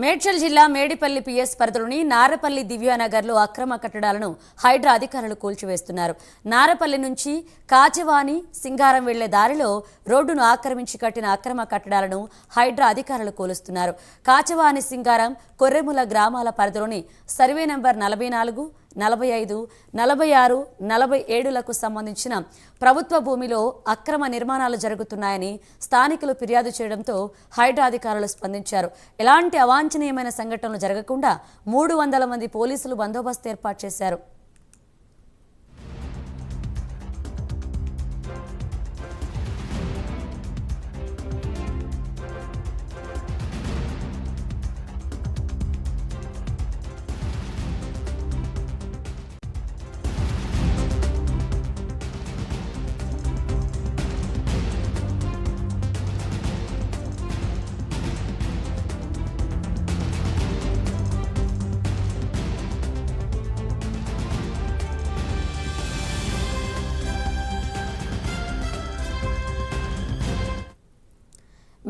మేడ్చల్ జిల్లా మేడిపల్లి పిఎస్ పరిధిలోని నారపల్లి దివ్యానగర్లో అక్రమ కట్టడాలను హైడ్రా అధికారులు కూల్చివేస్తున్నారు. నారపల్లి నుంచి కాచవాని సింగారం వెళ్లే దారిలో రోడ్డును ఆక్రమించి కట్టిన అక్రమ కట్టడాలను హైడ్రా అధికారులు కూలుస్తున్నారు. కాచవాని సింగారం కొర్రెముల గ్రామాల పరిధిలోని సర్వే నంబర్ 44, 45, 46, 47లకు సంబంధించిన ప్రభుత్వ భూమిలో అక్రమ నిర్మాణాలు జరుగుతున్నాయని స్థానికులు ఫిర్యాదు చేయడంతో హైడ్రా అధికారులు స్పందించారు. ఎలాంటి అవాంఛనీయమైన సంఘటనలు జరగకుండా 300 మంది పోలీసులు బందోబస్తు ఏర్పాటు చేశారు.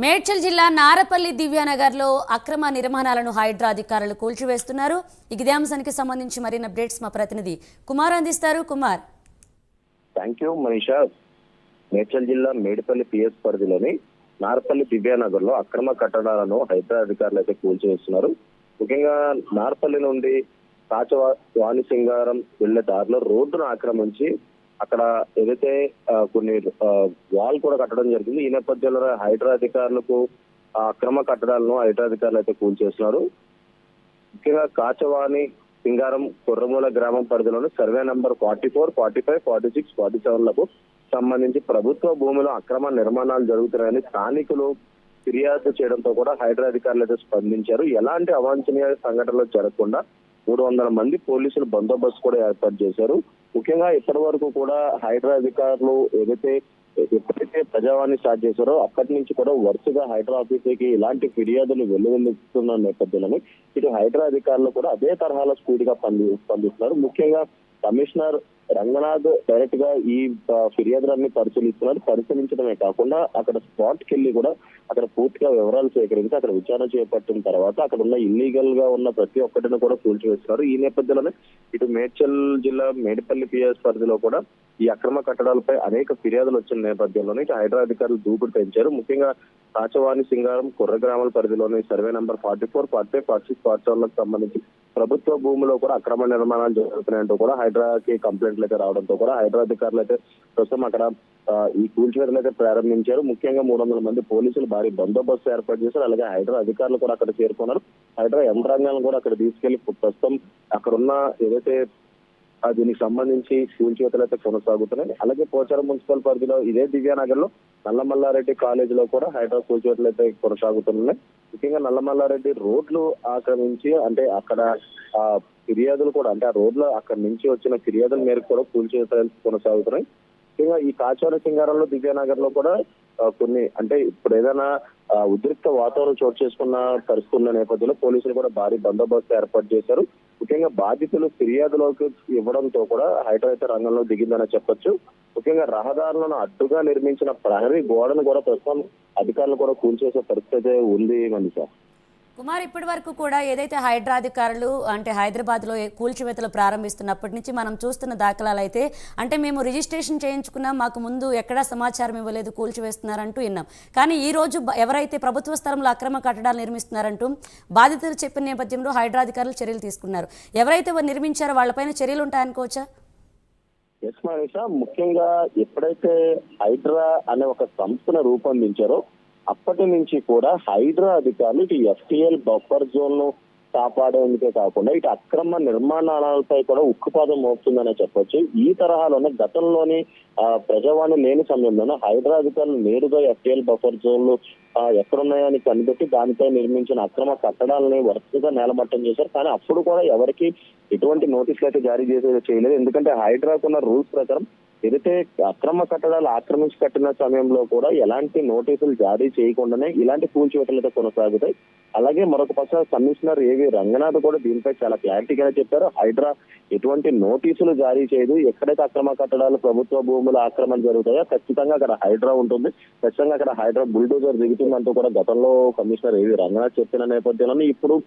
మేడ్చల్ జిల్లా నారపల్లి దివ్యానగర్లో అక్రమ నిర్మాణాలను హైడ్రా అధికారులు కూల్చివేస్తున్నారు. ఇదే అంశానికి సంబంధించి మరిన్ని అప్డేట్స్ మా ప్రతినిధి కుమార్ అందిస్తారు. కుమార్. Thank you Manisha. మేడ్చల్ జిల్లా మేడిపల్లి పిఎస్ పరిధిలోని నారపల్లి దివ్యానగర్ లో అక్రమ కట్టడాలను హైడ్రా అధికారులు అయితే కూల్చివేస్తున్నారు. ముఖ్యంగా నారపల్లి నుండి కాచవాని సింగారం వెళ్లే దారిలో రోడ్డును ఆక్రమించి అక్కడ ఏదైతే కొన్ని వాల్ కూడా కట్టడం జరిగింది. ఈ నేపథ్యంలో హైడ్రా అధికారులకు అక్రమ కట్టడాలను హైడ్రా అధికారులు అయితే కూల్చేస్తున్నారు. ముఖ్యంగా కాచవాని సింగారం కొర్రమూల గ్రామం పరిధిలోని సర్వే నంబర్ 44, 45, 46, 47లకు సంబంధించి ప్రభుత్వ భూమిలో అక్రమ నిర్మాణాలు జరుగుతున్నాయని స్థానికులు ఫిర్యాదు చేయడంతో కూడా హైడ్రా అధికారులు అయితే స్పందించారు. ఎలాంటి అవాంఛనీయ సంఘటనలు జరగకుండా 300 మంది పోలీసులు బందోబస్తు కూడా ఏర్పాటు చేశారు. ముఖ్యంగా ఇప్పటి వరకు కూడా హైడ్రా అధికారులు ఎప్పుడైతే ప్రజావాణి స్టార్ట్ చేశారో అక్కడి నుంచి కూడా వరుసగా హైడ్రా ఆఫీసుకి ఇలాంటి ఫిర్యాదులు వెల్లువెల్లుతున్న నేపథ్యంలో ఇటు హైడ్రా అధికారులు కూడా అదే తరహాలో స్పీడ్ గా స్పందిస్తున్నారు. ముఖ్యంగా కమిషనర్ రంగనాథ్ డైరెక్ట్ గా ఈ ఫిర్యాదులన్నీ పరిశీలిస్తున్నారు. పరిశీలించడమే కాకుండా అక్కడ స్పాట్ కి వెళ్లి కూడా అక్కడ పూర్తిగా వివరాలు సేకరించి అక్కడ విచారణ చేపట్టిన తర్వాత అక్కడ ఉన్న ఇల్లీగల్ గా ఉన్న ప్రతి ఒక్కటిని కూడా కూల్చివేస్తున్నారు. ఈ నేపథ్యంలోనే ఇటు మేడ్చల్ జిల్లా మేడిపల్లి పిఎస్ పరిధిలో కూడా ఈ అక్రమ కట్టడాలపై అనేక ఫిర్యాదులు వచ్చిన నేపథ్యంలోనే ఇటు హైడ్రా అధికారులు దూకుడు పెంచారు. ముఖ్యంగా కాచవాని సింగారం కొర్ర గ్రామాల పరిధిలోని సర్వే నంబర్ 44, 45, 46, 47లకు సంబంధించి ప్రభుత్వ భూమిలో కూడా అక్రమ నిర్మాణాలు జరుగుతున్నాయంటూ కూడా హైడ్రాకి కంప్లైంట్లు అయితే రావడంతో కూడా హైడ్రా అధికారులు అయితే ప్రస్తుతం అక్కడ ఈ కూల్చివేతలు అయితే ప్రారంభించారు. ముఖ్యంగా 300 మంది పోలీసులు భారీ బందోబస్తు ఏర్పాటు చేశారు. అలాగే హైడ్రా అధికారులు కూడా అక్కడ చేరుకున్నారు. హైడ్రా యంత్రాంగాలను కూడా అక్కడ తీసుకెళ్లి ప్రస్తుతం అక్కడున్న ఏదైతే దీనికి సంబంధించి కూల్చివేతలు అయితే కొనసాగుతున్నాయి. అలాగే పోచారం మున్సిపల్ పరిధిలో ఇదే దివ్యానగర్ లో నల్లమల్లారెడ్డి కాలేజ్ లో కూడా హైడ్రా కూల్చివేతలు అయితే కొనసాగుతున్నాయి. ముఖ్యంగా నల్లమల్లారెడ్డి రోడ్లు ఆక్రమించి అంటే అక్కడ ఫిర్యాదులు కూడా అంటే ఆ రోడ్లు అక్కడి నుంచి వచ్చిన ఫిర్యాదుల మేరకు కూడా కూల్చివేతలు కొనసాగుతున్నాయి. ముఖ్యంగా ఈ కాచవాని సింగారంలో దివ్యానగర్ లో కూడా కొన్ని అంటే ఇప్పుడు ఏదైనా ఉద్రిక్త వాతావరణం చోటు చేసుకున్న పరిస్థితి ఉన్న నేపథ్యంలో పోలీసులు కూడా భారీ బందోబస్తు ఏర్పాటు చేశారు. ముఖ్యంగా బాధితులు ఫిర్యాదులోకి ఇవ్వడంతో కూడా హైడ్రా అయితే రంగంలో దిగిందని చెప్పొచ్చు. ముఖ్యంగా రహదారులను అడ్డుగా నిర్మించిన ప్రహరీ గోడను కూడా ప్రస్తుతం అధికారులు కూడా కూల్చేసే పరిస్థితి ఉంది మనీషా. కుమార్, ఇప్పటి వరకు కూడా ఏదైతే హైడ్రా అధికారులు అంటే హైదరాబాద్లో కూల్చివేతలు ప్రారంభిస్తున్నప్పటి నుంచి మనం చూస్తున్న దాఖలాలు అయితే అంటే మేము రిజిస్ట్రేషన్ చేయించుకున్నాం, మాకు ముందు ఎక్కడా సమాచారం ఇవ్వలేదు, కూల్చివేస్తున్నారంటూ విన్నాం. కానీ ఈ రోజు ఎవరైతే ప్రభుత్వ స్థలంలో అక్రమ కట్టడాలు నిర్మిస్తున్నారంటూ బాధితులు చెప్పిన నేపథ్యంలో హైడ్రా అధికారులు చర్యలు తీసుకున్నారు. ఎవరైతే నిర్మించారో వాళ్ళపైన చర్యలు ఉంటాయనుకోవచ్చా? ఎస్ మనీషా, ముఖ్యంగా ఎప్పుడైతే హైడ్రా అనే ఒక సంస్థను రూపొందించారో అప్పటి నుంచి కూడా హైడ్రా అధికారులు ఇటు ఎఫ్టీఎల్ బఫర్ జోన్ ను కాపాడేందుకే కాకుండా ఇటు అక్రమ నిర్మాణాలపై కూడా ఉక్కుపాదం మోపుతుందనే చెప్పొచ్చు. ఈ తరహాలోనే గతంలోని ప్రజావాణి లేని సమయంలోనే హైడ్రా అధికారులు నేరుగా ఎఫ్టీఎల్ బఫర్ జోన్లు ఎక్కడున్నాయని కనిపెట్టి దానిపై నిర్మించిన అక్రమ కట్టడాలని వరుసగా నేలమట్టం చేశారు. కానీ అప్పుడు కూడా ఎవరికి ఎటువంటి నోటీసులు అయితే జారీ చేయలేదు. ఎందుకంటే హైడ్రాకున్న రూల్స్ ప్రకారం ఏదైతే అక్రమ కట్టడాలు ఆక్రమించి కట్టిన సమయంలో కూడా ఎలాంటి నోటీసులు జారీ చేయకుండానే ఇలాంటి కూల్చివేతలు అయితే కొనసాగుతాయి. అలాగే మరొక పక్క కమిషనర్ ఏవి రంగనాథ్ కూడా దీనిపై చాలా క్లారిటీగా చెప్పారు. హైడ్రా ఎటువంటి నోటీసులు జారీ చేయదు. ఎక్కడైతే అక్రమ కట్టడాలు ప్రభుత్వ భూముల ఆక్రమణ జరుగుతాయో ఖచ్చితంగా అక్కడ హైడ్రా ఉంటుంది. ఖచ్చితంగా అక్కడ హైడ్రా బుల్డోజర్ దిగుతుందంటూ కూడా గతంలో కమిషనర్ ఏవి రంగనాథ్ చెప్పిన నేపథ్యంలో ఇప్పుడు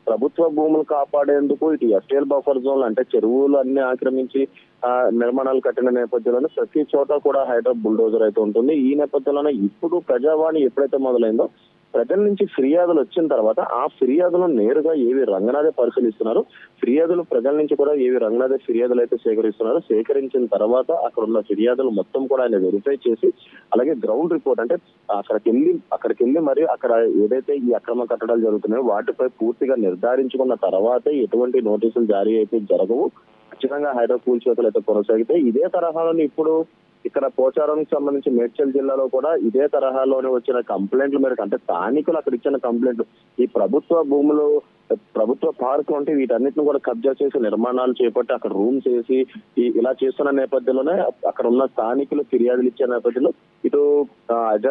ప్రభుత్వ భూములు కాపాడేందుకు ఇటు ఎఫ్టీఎల్ బఫర్ జోన్లు అంటే చెరువులు అన్ని ఆక్రమించి నిర్మాణాలు కట్టిన నేపథ్యంలోనే ప్రతి చోట కూడా హైడ్రా బుల్డోజర్ అయితే ఉంటుంది. ఈ నేపథ్యంలోనే ఇప్పుడు ప్రజావాణి ఎప్పుడైతే మొదలైందో ప్రజల నుంచి ఫిర్యాదులు వచ్చిన తర్వాత ఆ ఫిర్యాదులను నేరుగా ఏవి రంగనాథే పరిశీలిస్తున్నారు. ఫిర్యాదులు ప్రజల నుంచి కూడా ఏవి రంగనాథే ఫిర్యాదులు అయితే సేకరిస్తున్నారు. సేకరించిన తర్వాత అక్కడ ఉన్న ఫిర్యాదులు మొత్తం కూడా ఆయన వెరిఫై చేసి అలాగే గ్రౌండ్ రిపోర్ట్ అంటే అక్కడికి వెళ్ళి మరి అక్కడ ఏదైతే ఈ అక్రమ కట్టడాలు జరుగుతున్నాయో వాటిపై పూర్తిగా నిర్ధారించుకున్న తర్వాతే ఎటువంటి నోటీసులు జారీ అయితే జరగవు. ఖచ్చితంగా హైడ్రా కూల్చివేతలు అయితే కొనసాగితే ఇదే తరహాలోని ఇప్పుడు ఇక్కడ పోచారంకి సంబంధించి మేడ్చల్ జిల్లాలో కూడా ఇదే తరహాలోనే వచ్చిన కంప్లైంట్ల మేరకు అంటే స్థానికులు అక్కడ ఇచ్చిన కంప్లైంట్లు ఈ ప్రభుత్వ భూములు ప్రభుత్వ పార్క్ వంటి వీటన్నిటిని కూడా కబ్జా చేసి నిర్మాణాలు చేపట్టి అక్కడ రూమ్స్ వేసి ఇలా చేస్తున్న నేపథ్యంలోనే అక్కడ ఉన్న స్థానికులు ఫిర్యాదులు ఇచ్చే నేపథ్యంలో ఇటు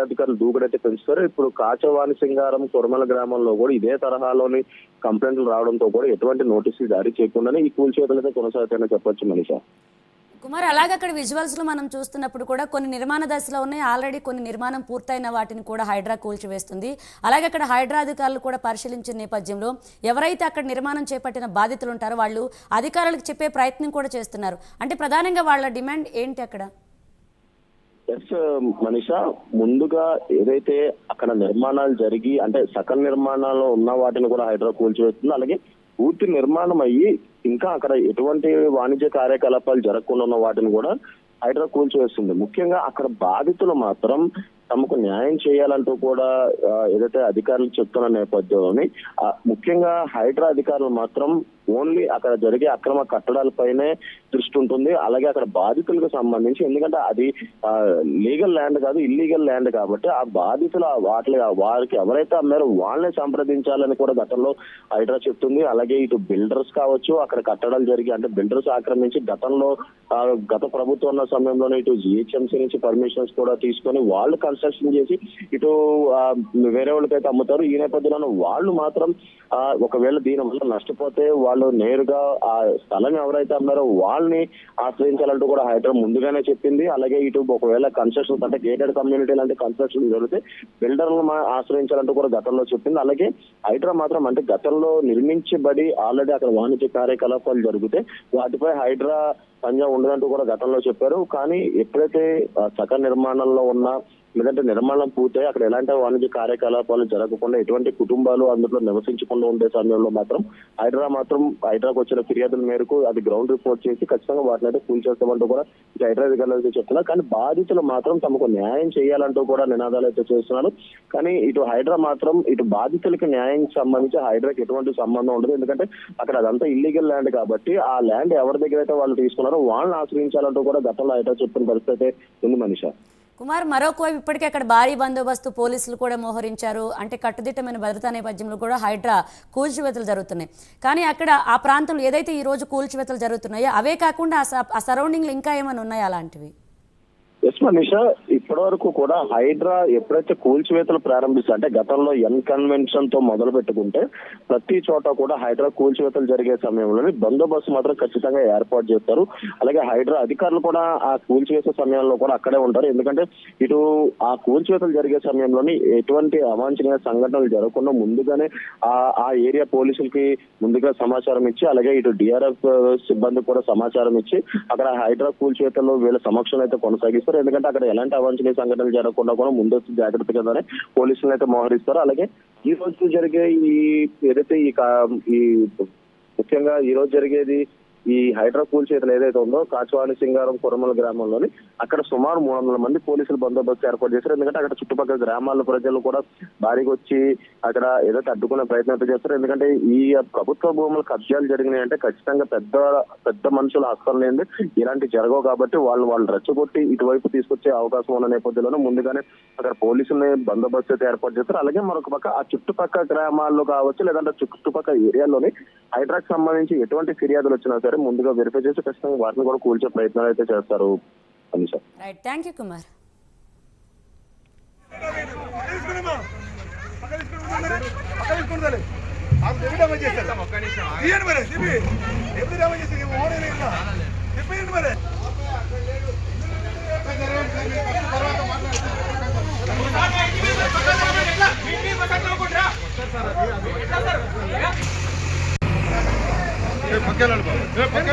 అధికారులు దూకుడైతే పెంచుతారు. ఇప్పుడు కాచవాణి సింగారం కురమల గ్రామంలో కూడా ఇదే తరహాలోని కంప్లైంట్లు రావడంతో కూడా ఎటువంటి నోటీసులు జారీ చేయకుండానే ఈ కూల్చివేతలు అయితే కొనసాగుతాయని చెప్పొచ్చు మనీషా. కుమార్, అలాగే అక్కడ విజువల్స్లో మనం చూస్తున్నప్పుడు కూడా కొన్ని నిర్మాణ దశలో ఉన్నాయి. ఆల్రెడీ కొన్ని నిర్మాణం పూర్తయిన వాటిని కూడా హైడ్రా కూల్చివేస్తుంది. అలాగే అక్కడ హైడ్రా అధికారులు కూడా పరిశీలించిన నేపథ్యంలో ఎవరైతే అక్కడ నిర్మాణం చేపట్టిన బాధితులు ఉంటారో వాళ్ళు అధికారులకు చెప్పే ప్రయత్నం కూడా చేస్తున్నారు. అంటే ప్రధానంగా వాళ్ళ డిమాండ్ ఏంటి అక్కడ? ఎస్ మనీషా, ముందుగా ఏదైతే అక్కడ నిర్మాణాలు జరిగి అంటే సకల నిర్మాణాల్లో ఉన్న వాటిని కూడా హైడ్రా కూల్చివేస్తుంది. అలాగే పూర్తి నిర్మాణం అయ్యి ఇంకా అక్కడ ఎటువంటి వాణిజ్య కార్యకలాపాలు జరగకుండా ఉన్న వాటిని కూడా హైడ్రా కూల్చివేస్తుంది. ముఖ్యంగా అక్కడ బాధితులు మాత్రం తమకు న్యాయం చేయాలంటూ కూడా ఏదైతే అధికారులు చెప్తున్న నేపథ్యంలోని ముఖ్యంగా హైడ్రా అధికారులు మాత్రం ఓన్లీ అక్కడ జరిగే అక్రమ కట్టడాలపైనే దృష్టి ఉంటుంది. అలాగే అక్కడ బాధితులకు సంబంధించి ఎందుకంటే అది లీగల్ ల్యాండ్ కాదు, ఇల్లీగల్ ల్యాండ్ కాబట్టి ఆ బాధితులు వారికి ఎవరైతే అమ్మారో వాళ్ళనే సంప్రదించాలని కూడా గతంలో హైడ్రా చెప్తుంది. అలాగే ఇటు బిల్డర్స్ కావచ్చు అక్కడ కట్టడాలు జరిగి అంటే బిల్డర్స్ ఆక్రమించి గతంలో గత ప్రభుత్వం ఉన్న సమయంలోనే ఇటు జిహెచ్ఎంసీ నుంచి పర్మిషన్స్ కూడా తీసుకొని వాళ్ళు కన్స్ట్రక్షన్ చేసి ఇటు వేరే వాళ్ళకైతే అమ్ముతారు. ఈ నేపథ్యంలో వాళ్ళు మాత్రం ఒకవేళ దీని వల్ల నష్టపోతే వాళ్ళు నేరుగా ఆ స్థలం ఎవరైతే అమ్మారో వాళ్ళని ఆశ్రయించాలంటూ కూడా హైడ్రా ముందుగానే చెప్పింది. అలాగే ఇటు ఒకవేళ కన్స్ట్రక్షన్ అంటే గేటెడ్ కమ్యూనిటీ లాంటి కన్స్ట్రక్షన్ జరిగితే బిల్డర్లను ఆశ్రయించాలంటూ కూడా గతంలో చెప్పింది. అలాగే హైడ్రా మాత్రం అంటే గతంలో నిర్మించబడి ఆల్రెడీ అక్కడ వాణిజ్య కార్యకలాపాలు జరిగితే వాటిపై హైడ్రా పంజా ఉండదంటూ కూడా గతంలో చెప్పారు. కానీ ఎప్పుడైతే సకల నిర్మాణంలో ఉన్న లేదంటే నిర్మాణం పూర్తయి అక్కడ ఎలాంటి వాణిజ్య కార్యకలాపాలు జరగకుండా ఎటువంటి కుటుంబాలు అందులో నివసించకుండా ఉండే సమయంలో మాత్రం హైడ్రాకు వచ్చిన ఫిర్యాదుల మేరకు అది గ్రౌండ్ రిపోర్ట్ చేసి ఖచ్చితంగా వాటిని అయితే కూల్చేస్తామంటూ కూడా హైడ్రా అధికారులు చెప్తున్నారు. కానీ బాధితులు మాత్రం తమకు న్యాయం చేయాలంటూ కూడా నినాదాలు అయితే చేస్తున్నారు. కానీ ఇటు హైడ్రా మాత్రం ఇటు బాధితులకి న్యాయం సంబంధించి హైడ్రాకి ఎటువంటి సంబంధం ఉండదు. ఎందుకంటే అక్కడ అదంతా ఇల్లీగల్ ల్యాండ్ కాబట్టి ఆ ల్యాండ్ ఎవరి దగ్గర అయితే వాళ్ళు తీసుకున్నారో వాళ్ళని ఆశ్రయించాలంటూ కూడా గతంలో హైడ్రా చెప్పిన పరిస్థితి ఉంది మనీషా. కుమార్, మరోవైపు ఇప్పటికే అక్కడ భారీ బందోబస్తు పోలీసులు కూడా మోహరించారు. అంటే కట్టుదిట్టమైన భద్రతా నేపథ్యంలో కూడా హైడ్రా కూల్చివేతలు జరుగుతున్నాయి. కానీ అక్కడ ఆ ప్రాంతంలో ఏదైతే ఈ రోజు కూల్చివేతలు జరుగుతున్నాయో అవే కాకుండా ఆ సరౌండింగ్లు ఇంకా ఏమైనా ఉన్నాయా అలాంటివి? ఎస్ మనీషా, ఇప్పటి వరకు కూడా హైడ్రా ఎప్పుడైతే కూల్చివేతలు ప్రారంభిస్తా అంటే గతంలో ఎన్ కన్వెన్షన్ తో మొదలు పెట్టుకుంటే ప్రతి చోట కూడా హైడ్రా కూల్చివేతలు జరిగే సమయంలోని బందోబస్తు మాత్రం ఖచ్చితంగా ఏర్పాటు చేస్తారు. అలాగే హైడ్రా అధికారులు కూడా ఆ కూల్చివేసే సమయంలో కూడా అక్కడే ఉంటారు. ఎందుకంటే ఇటు ఆ కూల్చివేతలు జరిగే సమయంలోని ఎటువంటి అవాంఛనీయ సంఘటనలు జరగకుండా ముందుగానే ఆ ఏరియా పోలీసులకి ముందుగా సమాచారం ఇచ్చి అలాగే ఇటు డిఆర్ఎఫ్ సిబ్బంది కూడా సమాచారం ఇచ్చి అక్కడ హైడ్రా కూల్చివేతలు వీళ్ళ సమక్షంలో అయితే కొనసాగిస్తారు. ఎందుకంటే అక్కడ ఎలాంటి అవాంఛనీయ సంఘటనలు జరగకుండా కూడా ముందస్తు జాగ్రత్తగానే పోలీసులు అయితే మోహరిస్తారు. అలాగే ఈ రోజు జరిగే ఏదైతే ఈ ముఖ్యంగా ఈ రోజు జరిగేది ఈ హైడ్రా కూల్చివేతలు ఏదైతే ఉందో కాచవాణి సింగారం కురమల గ్రామంలోని అక్కడ సుమారు 300 మంది పోలీసులు బందోబస్తు ఏర్పాటు చేశారు. ఎందుకంటే అక్కడ చుట్టుపక్కల గ్రామాల ప్రజలు కూడా భారీగా వచ్చి అక్కడ ఏదైతే అడ్డుకునే ప్రయత్నం చేస్తారు. ఎందుకంటే ఈ ప్రభుత్వ భూములు కబ్జాలు జరిగినాయి అంటే ఖచ్చితంగా పెద్ద మనుషుల హస్తం లేని ఇలాంటి జరగవు కాబట్టి వాళ్ళు రెచ్చగొట్టి ఇటువైపు తీసుకొచ్చే అవకాశం ఉన్న నేపథ్యంలోనే ముందుగానే అక్కడ పోలీసుల్ని బందోబస్తు అయితే ఏర్పాటు చేస్తారు. అలాగే మరొక పక్క ఆ చుట్టుపక్కల గ్రామాల్లో కావచ్చు లేదంటే చుట్టుపక్కల ఏరియాలోని హైడ్రాకి సంబంధించి ఎటువంటి ఫిర్యాదులు వచ్చినా సరే ముందుగా వెరిఫై చేసి ఖచ్చితంగా వాటిని కూడా కూల్చే ప్రయత్నాలు అయితే చేస్తారు Manisha. Right, thank you Kumar. పక్కన